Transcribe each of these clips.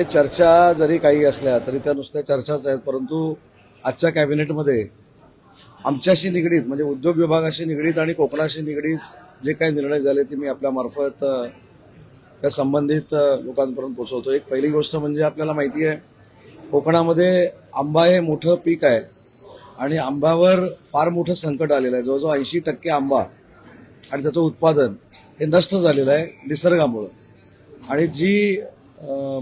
चर्चा जरी काही असल्या तरी त्या नुसत्या चर्चाच आहेत, परंतु आजच्या कॅबिनेटमध्ये आमच्याशी निगडीत म्हणजे उद्योग विभागाशी निगडीत आणि कोकणाशी निगडीत जे काही निर्णय झाले ते मी आपल्या मार्फत त्या संबंधित लोकांपर्यंत पोहोचवतो. एक पहिली गोष्ट म्हणजे आपल्याला माहिती आहे, कोकणामध्ये आंबा हे मोठं पीक आहे आणि आंब्यावर फार मोठं संकट आलेलं आहे. जवळजवळ 80% आंबा आणि त्याचं उत्पादन हे नष्ट झालेलं आहे निसर्गामुळं, आणि जी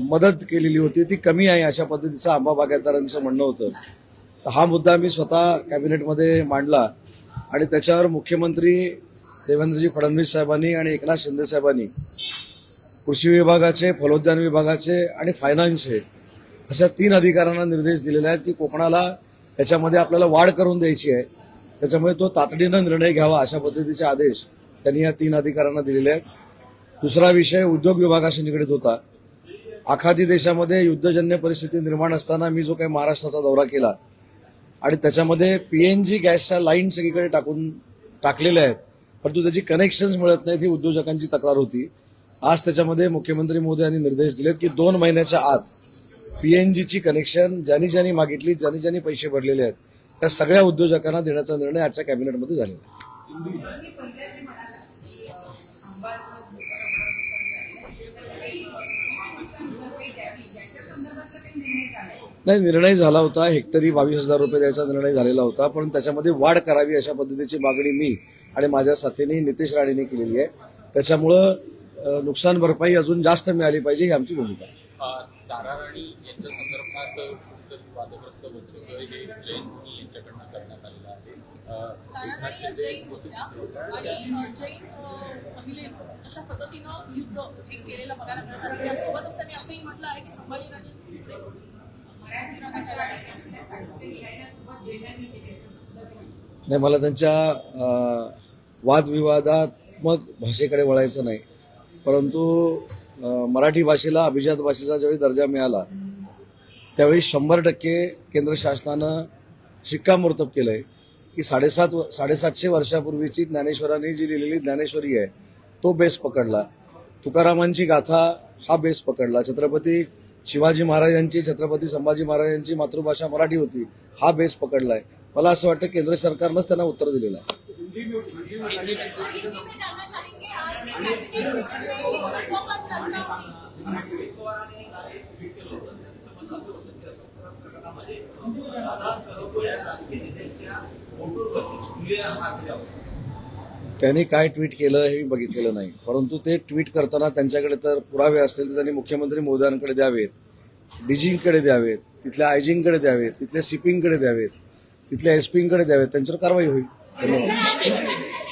मदत केलेली होती ती कमी आहे अशा पद्धतीचं आंबा बागायतदारांचं म्हणणं होतं. तर हा मुद्दा मी स्वतः कॅबिनेटमध्ये मांडला आणि त्याच्यावर मुख्यमंत्री देवेंद्रजी फडणवीस साहेबांनी आणि एकनाथ शिंदे साहेबांनी कृषी विभागाचे, फलोद्यान विभागाचे आणि फायनान्सचे अशा 3 अधिकाऱ्यांना निर्देश दिलेले आहेत की कोकणाला त्याच्यामध्ये आपल्याला वाढ करून द्यायची आहे, त्याच्यामुळे तो तातडीनं निर्णय घ्यावा अशा पद्धतीचे आदेश त्यांनी या 3 अधिकाऱ्यांना दिलेले आहेत. दुसरा विषय उद्योग विभागाशी निगडीत होता. आखाती देशामध्ये युद्धजन्य परिस्थिती निर्माण असताना मी जो काही महाराष्ट्राचा दौरा केला आणि त्याच्यामध्ये पीएनजी गॅसच्या लाईन सगळीकडे टाकलेल्या आहेत, परंतु त्याची कनेक्शन्स मिळत नाहीत ही उद्योजकांची तक्रार होती. आज त्याच्यामध्ये मुख्यमंत्री महोदयांनी निर्देश दिलेत की 2 महिन्याच्या आत पीएनजीची कनेक्शन ज्यांनी मागितली, ज्यांनी पैसे भरलेले आहेत त्या सगळ्या उद्योजकांना देण्याचा निर्णय आजच्या कॅबिनेटमध्ये झालेला आहे. नाही, निर्णय झाला होता. हेक्टरी 22,000 रुपये द्यायचा निर्णय झालेला होता, पण त्याच्यामध्ये वाढ करावी अशा पद्धतीची मागणी मी आणि माझ्या साथीने नितेश राणेंनी केलेली आहे. त्याच्यामुळं नुकसान भरपाई अजून जास्त मिळाली पाहिजे ही आमची भूमिका आहे. तारा राणी यांच्या संदर्भात वादग्रस्त वक्तव्य हे जैन यांच्याकडनं करण्यात आलेलं आहे. जैन होत्या आणि जैन पहिले अशा पद्धतीनं युद्ध हे केलेलं बघायला मिळतात. त्यासोबतच त्यांनी असंही म्हटलं आहे की संभाजीराजे नाही, मला त्यांच्या वादविवादात्मक भाषेकडे वळायचं नाही, परंतु मराठी भाषेला अभिजात भाषेचा ज्यावेळी दर्जा मिळाला त्यावेळी 100% केंद्र शासनानं शिक्कामोर्तब केलंय की 750 वर्षापूर्वीची ज्ञानेश्वरांनी जी लिहिलेली ज्ञानेश्वरी आहे तो बेस पकडला, तुकारामांची गाथा हा बेस पकडला, छत्रपती शिवाजी महाराजांची, छत्रपती संभाजी महाराजांची मातृभाषा मराठी होती हा बेस पकडलाय. मला असं वाटतं केंद्र सरकारनंच त्यांना उत्तर दिलेलं आहे. त्यांनी काय ट्विट केलं हे मी बघितलेलं नाही, परंतु ते ट्विट करताना त्यांच्याकडे तर पुरावे असतील तर त्यांनी मुख्यमंत्री महोदयांकडे द्यावेत, डीजींकडे द्यावेत, तिथल्या आयजींकडे द्यावेत, तिथल्या सीपींकडे द्यावेत, तिथल्या एसपींकडे द्यावेत, त्यांच्यावर कारवाई होईल. धन्यवाद.